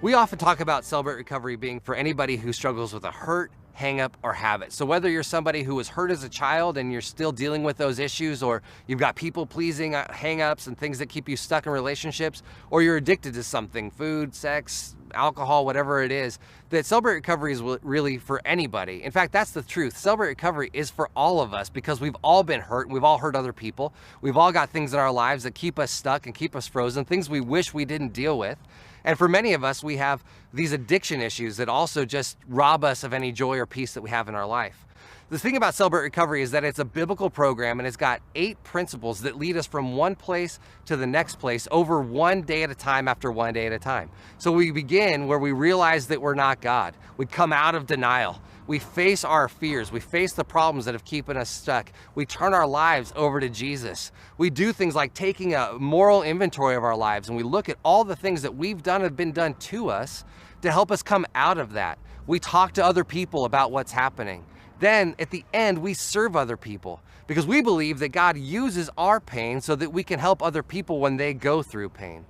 We often talk about Celebrate Recovery being for anybody who struggles with a hurt, hang up, or habit. So whether you're somebody who was hurt as a child and you're still dealing with those issues, or you've got people pleasing hang-ups and things that keep you stuck in relationships, or you're addicted to something, food, sex, alcohol, whatever it is, that Celebrate Recovery is really for anybody. In fact, that's the truth. Celebrate Recovery is for all of us because we've all been hurt and we've all hurt other people. We've all got things in our lives that keep us stuck and keep us frozen, things we wish we didn't deal with. And for many of us, we have these addiction issues that also just rob us of any joy or peace that we have in our life. The thing about Celebrate Recovery is that it's a biblical program and it's got 8 principles that lead us from one place to the next place over one day at a time after one day at a time. So we begin where we realize that we're not God. We come out of denial. We face our fears. We face the problems that have keeping us stuck. We turn our lives over to Jesus. We do things like taking a moral inventory of our lives and we look at all the things that we've done have been done to us to help us come out of that. We talk to other people about what's happening. Then at the end, we serve other people because we believe that God uses our pain so that we can help other people when they go through pain.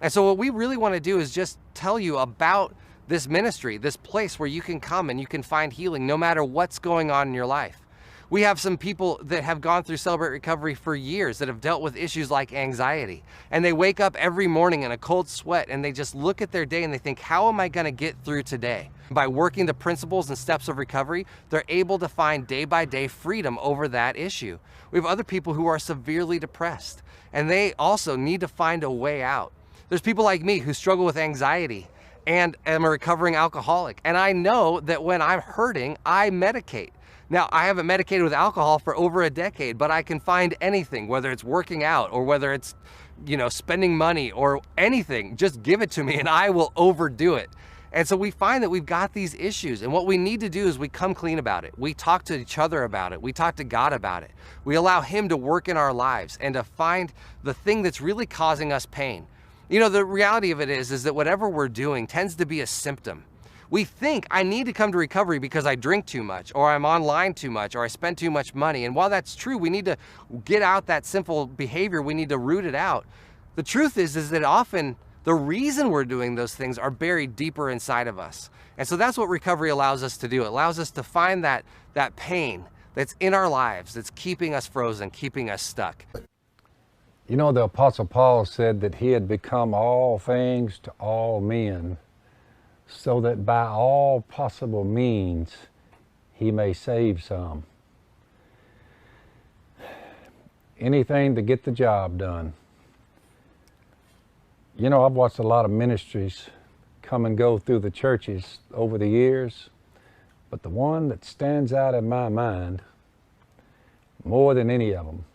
And so what we really want to do is just tell you about this ministry, this place where you can come and you can find healing no matter what's going on in your life. We have some people that have gone through Celebrate Recovery for years that have dealt with issues like anxiety. And they wake up every morning in a cold sweat and they just look at their day and they think, how am I going to get through today? By working the principles and steps of recovery, they're able to find day by day freedom over that issue. We have other people who are severely depressed and they also need to find a way out. There's people like me who struggle with anxiety and am a recovering alcoholic. And I know that when I'm hurting, I medicate. Now, I haven't medicated with alcohol for over a decade, but I can find anything, whether it's working out or whether it's, spending money or anything, just give it to me and I will overdo it. And so we find that we've got these issues and what we need to do is we come clean about it. We talk to each other about it. We talk to God about it. We allow Him to work in our lives and to find the thing that's really causing us pain. The reality of it is that whatever we're doing tends to be a symptom. We think I need to come to recovery because I drink too much or I'm online too much or I spend too much money. And while that's true, we need to get out that sinful behavior. We need to root it out. The truth is that often the reason we're doing those things are buried deeper inside of us. And so that's what recovery allows us to do. It allows us to find that pain that's in our lives that's keeping us frozen, keeping us stuck. The Apostle Paul said that he had become all things to all men, so that by all possible means he may save some. Anything to get the job done. I've watched a lot of ministries come and go through the churches over the years, but the one that stands out in my mind more than any of them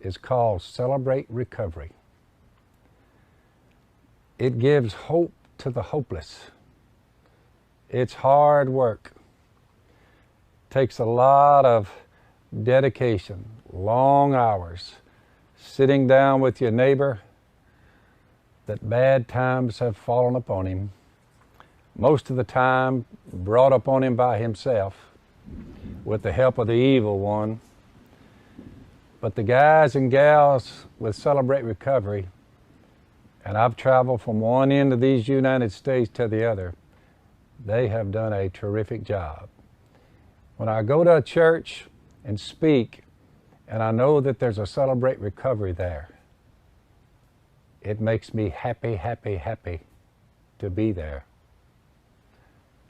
is called Celebrate Recovery. It gives hope to the hopeless. It's hard work. Takes a lot of dedication, long hours, sitting down with your neighbor that bad times have fallen upon him, most of the time brought upon him by himself with the help of the evil one. But the guys and gals with Celebrate Recovery, and I've traveled from one end of these United States to the other, they have done a terrific job. When I go to a church and speak, and I know that there's a Celebrate Recovery there, it makes me happy, happy, happy to be there.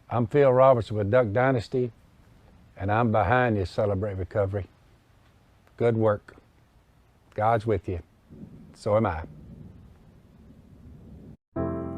I'm Phil Robertson with Duck Dynasty, and I'm behind you, Celebrate Recovery. Good work. God's with you. So am I.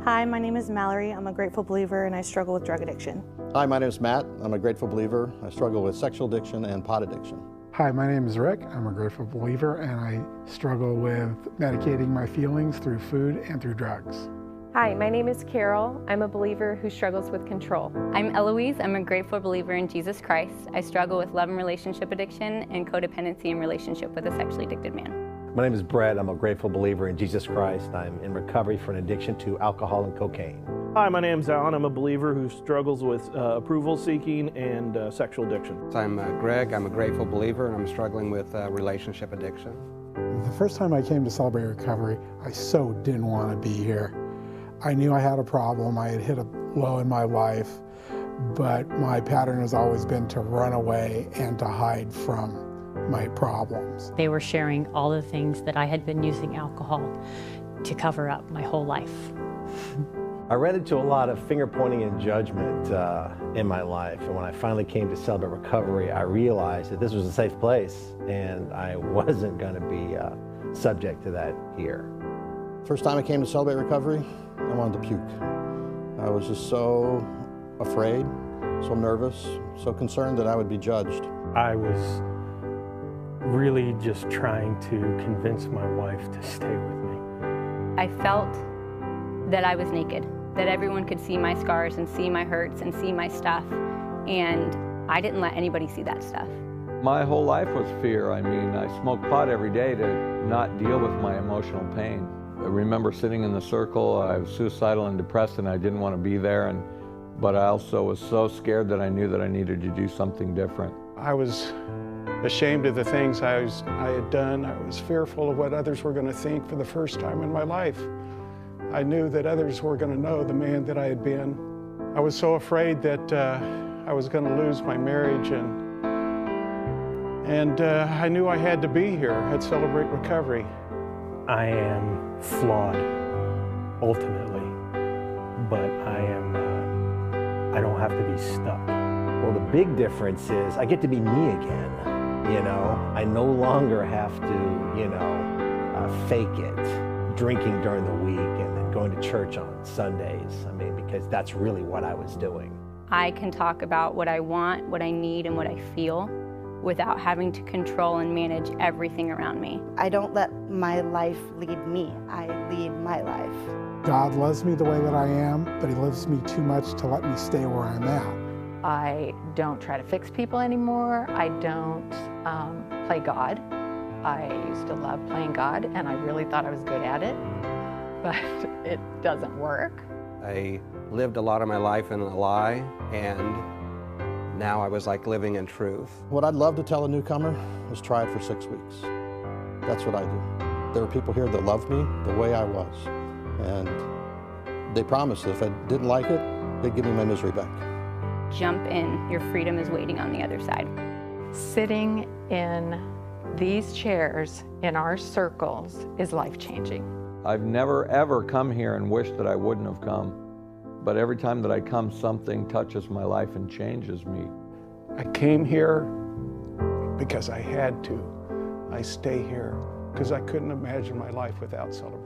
Hi, my name is Mallory. I'm a grateful believer and I struggle with drug addiction. Hi, my name is Matt. I'm a grateful believer. I struggle with sexual addiction and pot addiction. Hi, my name is Rick. I'm a grateful believer and I struggle with medicating my feelings through food and through drugs. Hi, my name is Carol. I'm a believer who struggles with control. I'm Eloise. I'm a grateful believer in Jesus Christ. I struggle with love and relationship addiction and codependency in relationship with a sexually addicted man. My name is Brett. I'm a grateful believer in Jesus Christ. I'm in recovery for an addiction to alcohol and cocaine. Hi, my name's Alan. I'm a believer who struggles with approval seeking and sexual addiction. I'm Greg. I'm a grateful believer and I'm struggling with relationship addiction. The first time I came to Celebrate Recovery, I so didn't want to be here. I knew I had a problem. I had hit a low in my life, but my pattern has always been to run away and to hide from my problems. They were sharing all the things that I had been using alcohol to cover up my whole life. I ran into a lot of finger pointing and judgment in my life, and when I finally came to Celebrate Recovery, I realized that this was a safe place and I wasn't going to be subject to that here. First time I came to Celebrate Recovery, I wanted to puke. I was just so afraid, so nervous, so concerned that I would be judged. I was really just trying to convince my wife to stay with me. I felt that I was naked, that everyone could see my scars and see my hurts and see my stuff, and I didn't let anybody see that stuff. My whole life was fear. I mean, I smoked pot every day to not deal with my emotional pain. I remember sitting in the circle, I was suicidal and depressed and I didn't want to be there, but I also was so scared that I knew that I needed to do something different. I was ashamed of the things I had done. I was fearful of what others were going to think for the first time in my life. I knew that others were going to know the man that I had been. I was so afraid that I was going to lose my marriage, and I knew I had to be here at Celebrate Recovery. I am flawed, ultimately, but I don't have to be stuck. Well, the big difference is I get to be me again, you know? I no longer have to, you know, fake it, drinking during the week and then going to church on Sundays. I mean, because that's really what I was doing. I can talk about what I want, what I need, and what I feel without having to control and manage everything around me. I don't let my life lead me. I lead my life. God loves me the way that I am, but He loves me too much to let me stay where I'm at. I don't try to fix people anymore. I don't play God. I used to love playing God, and I really thought I was good at it, but it doesn't work. I lived a lot of my life in a lie, and now I was like living in truth. What I'd love to tell a newcomer is try it for 6 weeks. That's what I do. There are people here that love me the way I was, and they promised that if I didn't like it, they'd give me my misery back. Jump in, your freedom is waiting on the other side. Sitting in these chairs in our circles is life-changing. I've never ever come here and wished that I wouldn't have come. But every time that I come, something touches my life and changes me. I came here because I had to. I stay here because I couldn't imagine my life without Celebrate.